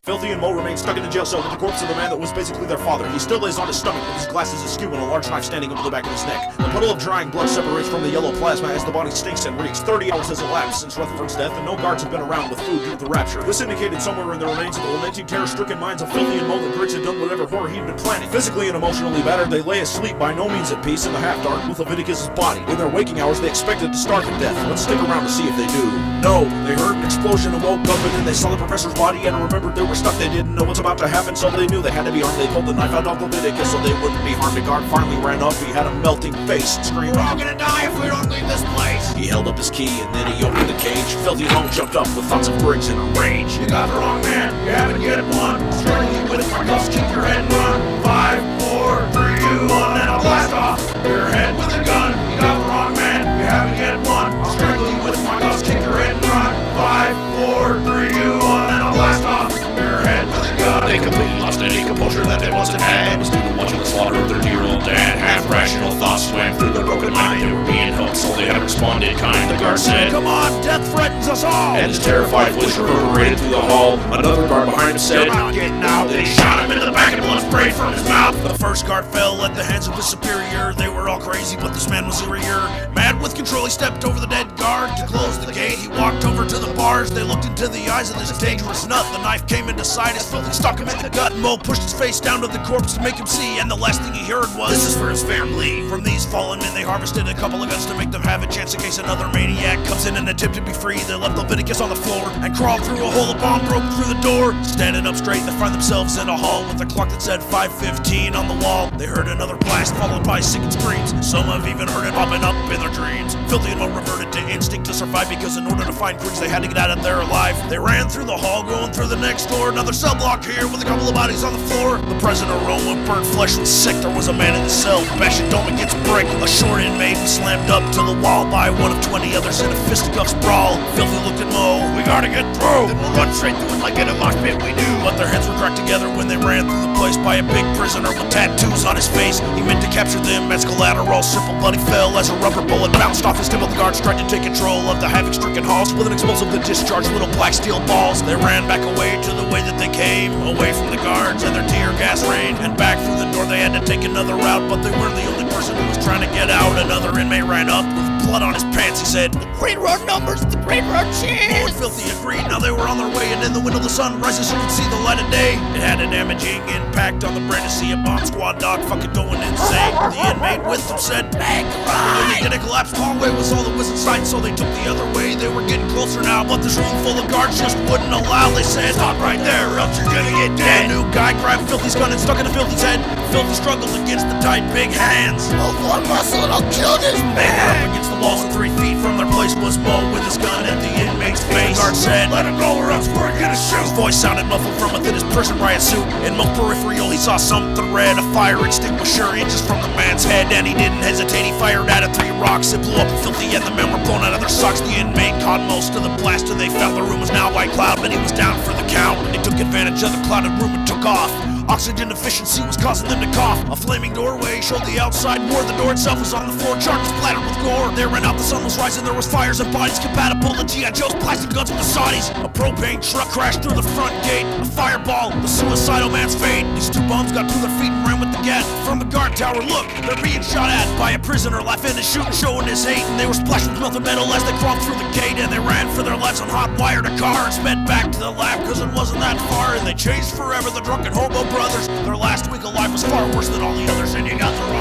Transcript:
Filthy and Mo remain stuck in the jail cell with the corpse of the man that was basically their father. He still lays on his stomach with his glasses askew and a large knife standing over the back of his neck. The puddle of drying blood separates from the yellow plasma as the body stinks and reeks. 30 hours has elapsed since Rutherford's death, and no guards have been around with food due to the rapture. This indicated somewhere in the remains of the lamenting, terror-stricken minds of Filthy and Mo that Griggs had done whatever horror he'd been planning. Physically and emotionally battered, they lay asleep, by no means at peace, in the half-dark with Leviticus's body. In their waking hours, they expected to starve to death. Let's stick around to see if they do. No, they heard an explosion and woke up, and then they saw the professor's body and remembered they were stuck. They didn't know what's about to happen, so they knew they had to be armed. They pulled the knife out of Leviticus so they wouldn't be harmed. The guard finally ran up. He had a melting face and screamed, "We're all gonna die if we don't leave this place!" He held up his key and then he opened the cage. Filthy and Mo jumped up with thoughts of Griggs in a rage. "You got the wrong man. You haven't yet won. Strangle you with my cuffs, kick your head and run. 5, 4, 3, 2, 1, and I'll blast off your head with a gun. You got the wrong man. You haven't yet won. I'll strangle you with my cuffs, kick your head and run. 5, 4, 3, 2, 1, and I'll blast off your head with a gun." They completely lost any composure that they once had had. It was due to watching the slaughter of their dear-old dad. Half-rational thoughts swam through their broken mind. They were being helped, so they had responded kind. The guard said, "Come on, death threatens us all!" And his terrified voice reverberated through the hall. Another guard behind him said, "You're not getting out!" Then he shot him in the back and blood sprayed from his mouth. The first guard fell at the hands of his superior. They were all crazy, but this man was eerie. Mad with control, he stepped over the dead guard. To close the gate, he walked over to the bars. They looked into the eyes of this dangerous nut. The knife came into sight, his Filthy stuck him in the gut. Mo pushed his face down to the corpse to make him see, and the last thing he heard was, "This is for his family." From these fallen men, they harvested a couple of guns to make them have a chance in case another maniac comes in and attempt to be free. They left Leviticus on the floor and crawled through a hole. A bomb broke through the door. Standing up straight, they find themselves in a hall with a clock that said 5:15 on the wall. They heard another blast followed by sickened screams. Some have even heard it popping up in their dreams. Filthy and Mo reverted to instinct to survive, because in order to find Griggs, they had to get out of there alive. They ran through the hall, going through the next door. Another cell block here with a couple of bodies on the floor. The present aroma of burnt flesh was sick. There was a man in the cell, bashing dome against brick. A short inmate was slammed up to the wall by one of 20 others in a fisticuffs brawl. Filthy looked at Mo. "We gotta get through. Then we'll run straight through it like in a mosh pit we do." But their heads were cracked together when they ran through the place by a big prisoner with tattoos on his face. He meant to capture them as collateral. Simple bloody fell as a rubber bullet bounced off his temple. The guards tried to take control of the havoc-stricken halls with an explosive that discharged little black steel balls. They ran back away to the way that they came, away from the guards and their tear gas rain. And back through the door they had to take another route, but they weren't the only person who was trying to get out. Another inmate ran up with blood on his pants. He said, "The Great Road numbers, the Great Road cheers!" Mo and Filthy agreed. Now they were on their way, and in the window the sun rises, you could see the light of day. It had a damaging impact on the brain to see a bomb squad dog fucking going insane. The inmate with them said, "Hey, right!" In a collapsed hallway was all that was in sight, so they took the other way. They were getting closer now, but this room full of guards just wouldn't allow. They said, "Stop right there, or else you're gonna get dead." The new guy grabbed Filthy's gun and stuck it in Filthy's head. Filthy struggled against the tight big hands. "Move one muscle and I'll kill this They were man!" up against the walls, and 3 feet from their place was Mo with his gun at the inmate's face. The guard said, "Let him go or else we're gonna shoot." His voice sounded muffled from within his prison riot suit. In Mo's peripheral he saw something red, a fire extinguisher inches from the man's head, and he didn't hesitate. He fired at it 3 rocks. It blew up Filthy and the men were blown out of their socks. The inmate caught most of the blast, and they found the room was now white cloud, but he was down for the count. They took advantage of the clouded room and took off. Oxygen deficiency was causing them to cough. A flaming doorway showed the outside war. The door itself was on the floor, charged splattered with gore. They ran out, the sun was rising, there was fires and bodies compatible to G.I. Joe's plastic guns with the Saudis. A propane truck crashed through the front gate. A fireball, the suicidal man's fate. These 2 bums got to their feet and ran with the gas. From the guard tower, look, they're being shot at by a prisoner, laughing and shooting, showing his hate. And they were splashed with melted metal as they crawled through the gate. And they ran for their lives on hot-wired a car and sped back to the lab, cause it wasn't that far. And they changed forever, the drunken hobo brothers. Their last week of life was far worse than all the others, and you got the wrong